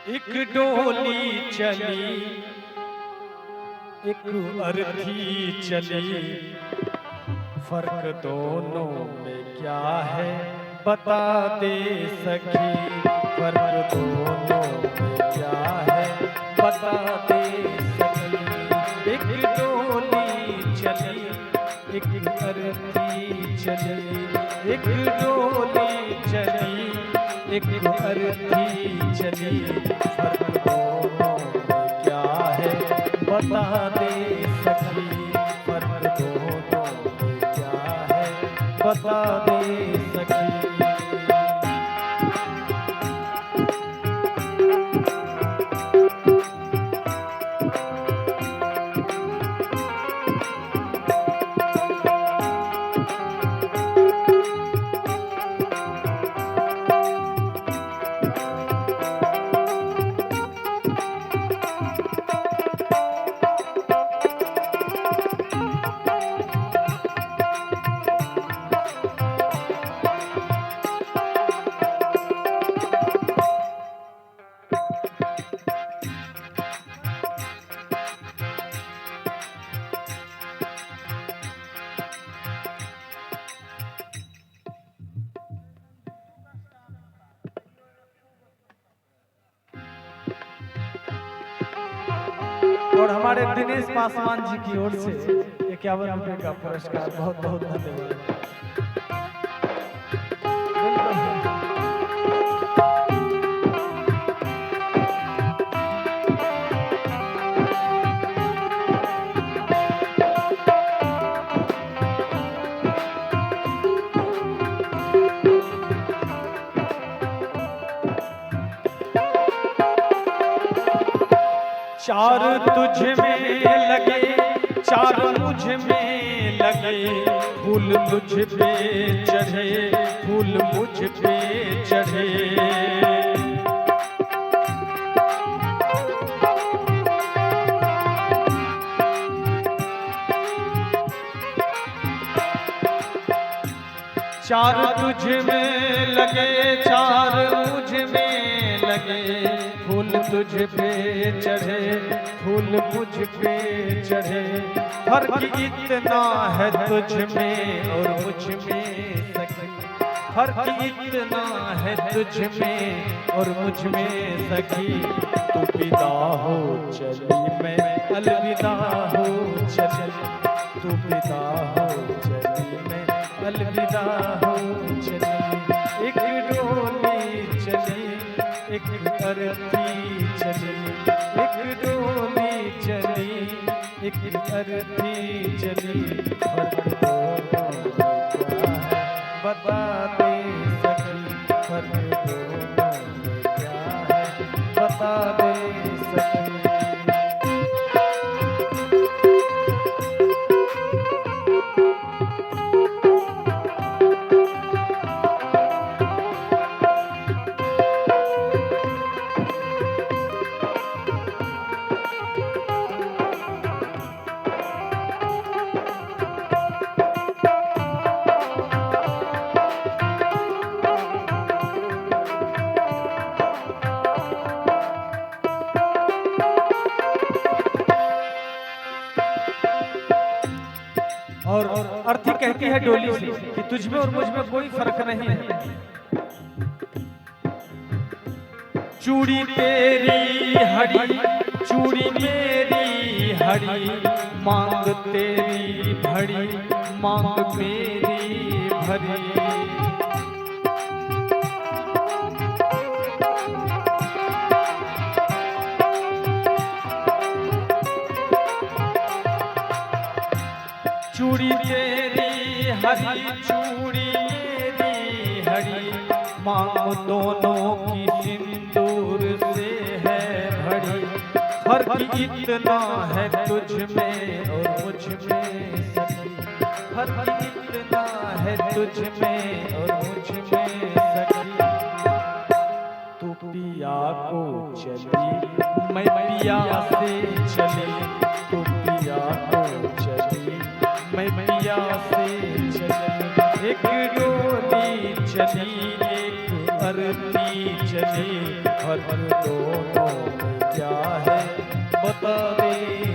एक डोली चली, एक अर्थी चली, फर्क दोनों में क्या है बता दे सखी। फर्क दोनों में क्या है बता दे सखी। एक डोली चली, एक अर्थी चली, एक डोली चली, एक अर्थी चली, फर्क दोनों में क्या है बता दे सखी। फर्क दोनों में क्या है बता दे सखी। और हमारे दिनेश पासवान जी की ओर से 51 रुपए का पुरस्कार, बहुत बहुत धन्यवाद। चार तुझ में लगे, चार मुझ में लगे, फूल तुझ पे चढ़े, फूल मुझ पे चढ़े। चार तुझ में लगे, चार मुझ में लगे, फूल तुझ पे चढ़े, फूल मुझ पे चढ़े। फर्क इतना है तुझ में और मुझ में सखी। फर्क इतना है तुझ में और मुझ में सखी। तू विदा हो चली, मैं अलविदा हो चली। तू विदा हो चली, मैं अलविदा हो चली। एक डोली चली, एक अर्थी चली, एक डोली चली, एक अर्थी चली, फर्क दोनों में क्या है बता दे सखी। फर्क दोनों में क्या है बता दे सखी। और अर्थी कहती है डोली से कि तुझ में और मुझ में कोई फर्क नहीं है। चूड़ी तेरी हरी, चूड़ी मेरी हरी, मांग तेरी भरी, मांग मेरी भरी। चूड़ी तेरी हरी, चूड़ी मेरी हरी, मांग दोनों की सिंदूर से है भरी। फर्क इतना है तुझ में और मुझ में सखी। फर्क इतना है तुझ में और मुझ में सखी। तू पिया को चली, मैं पिया से चली। तू पिया को चली, मैं पिया से चली। एक डोली चली, एक अर्थी चली, फर्क दोनों में क्या है बता दे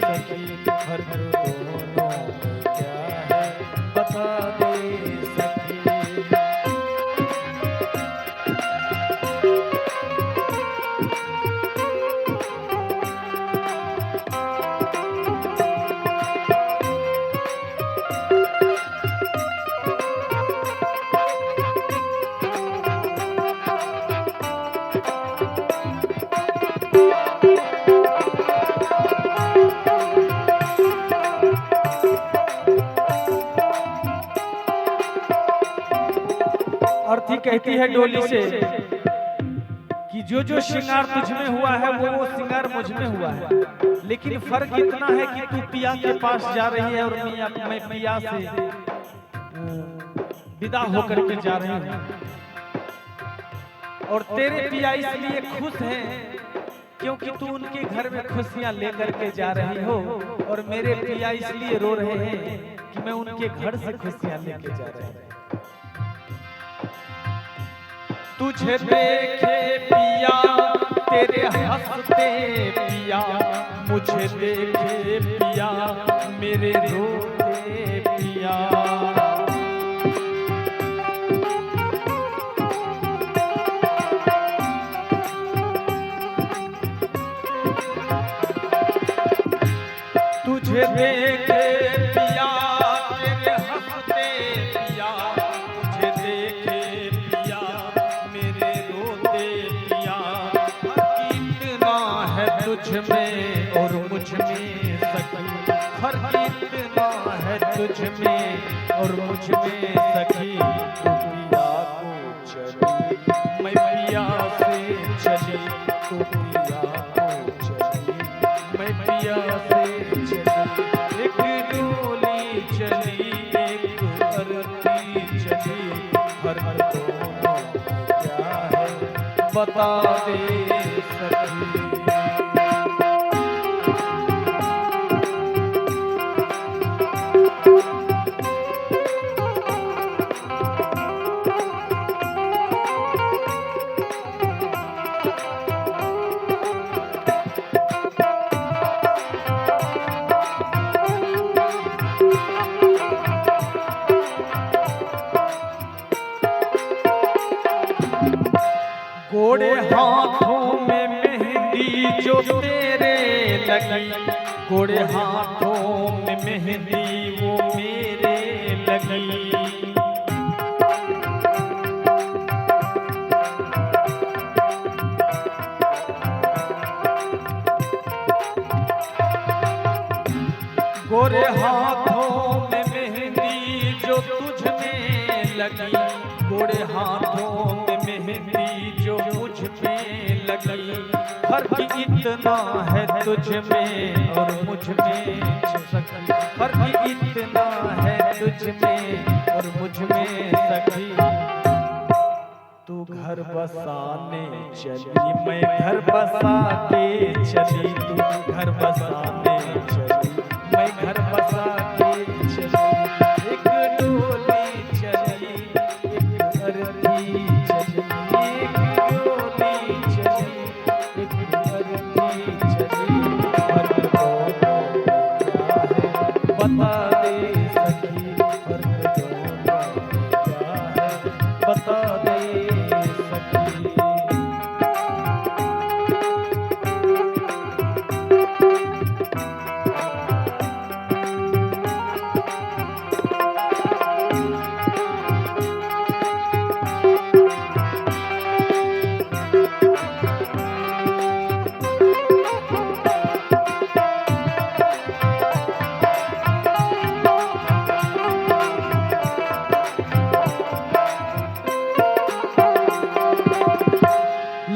सखी, फर्क दोनों में क्या है बता दे सखी। अर्थी कहती है डोली से कि जो जो श्रृंगार तुझ में हुआ है वो श्रृंगार मुझ में हुआ है, लेकिन फर्क इतना है कि तू पिया के पास जा रही है और मैं पिया से विदा होकर के जा रही हूँ। और तेरे पिया इसलिए खुश हैं क्योंकि तू उनके घर में खुशियां लेकर के जा रही हो, और मेरे पिया इसलिए रो रहे हैं कि मैं उनके घर से खुशियां लेके जा रही हूँ। तुझे देखे पिया तेरे हंसते पिया, मुझे देखे पिया मेरे रोते पिया। तुझे देखे पिया तेरे हंसते पिया, मुझे देखे पिया मेरे रोते पिया। इतना है तुझ में और मुझ में सखी, फर्क इतना है तुझ में और मुझ में सखी। तू पिया को चली मैं पिया से चली, तू पिया को चली मैं पिया से चली। एक डोली चली एक अरती चली, फर्क दोनों में क्या है बता दे सखी। गोरे हाथों में मेहंदी जो तेरे लगी, गोरे हाथों में मेहंदी वो मेरे लगी। गोरे हाथों में मेहंदी जो तुझ में लगी, गोरे हाथों में मेहंदी जो मुझ में लगी। फर्क इतना है तुझ में और मुझ में सखी, फर्क इतना है तुझ में और मुझ में सखी। तू घर बसाने चली मैं घर बसा के चली, तू घर बसाने चली मैं घर बसा के चली। एक डोली चली एक अरती चली, एक डोली चली एक अरती चली। फर्क दोनों में क्या है बता दे सखी, फर्क दोनों में क्या है बता दे सखी।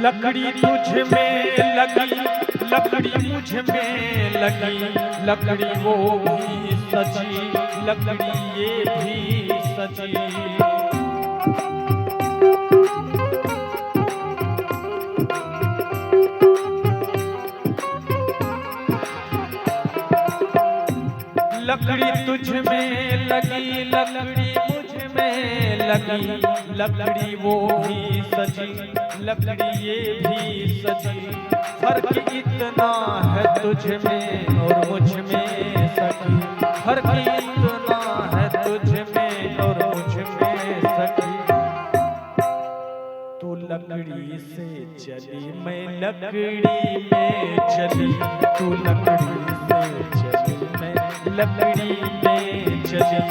लकड़ी तुझ में लगी, लकड़ी मुझ में लगी, लकड़ी वो भी सजी, लकड़ी ये भी सजी। लकड़ी तुझ में लगी, लकड़ी मुझ में लगी लकड़ी वो भी सजी, लकड़ी ये भी सजी। फर्क इतना है तुझ में और मुझ में सखी, फर्क इतना है तुझ में और मुझ में सखी। तू लकड़ी से चली मैं लकड़ी में चली, तू लकड़ी से चली मैं लकड़ी में चली।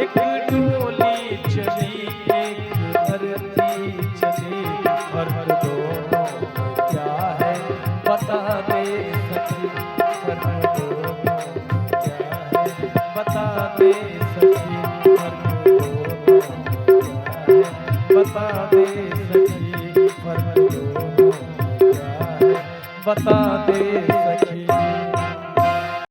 एक डोली चली एक अर्थी चली, फर्क दोनों में क्या है बता दे सखी, फर्क दोनों में क्या है बता दे सखी, फर्क दोनों में क्या है बता दे सखी, फर्क दोनों में क्या है बता दे।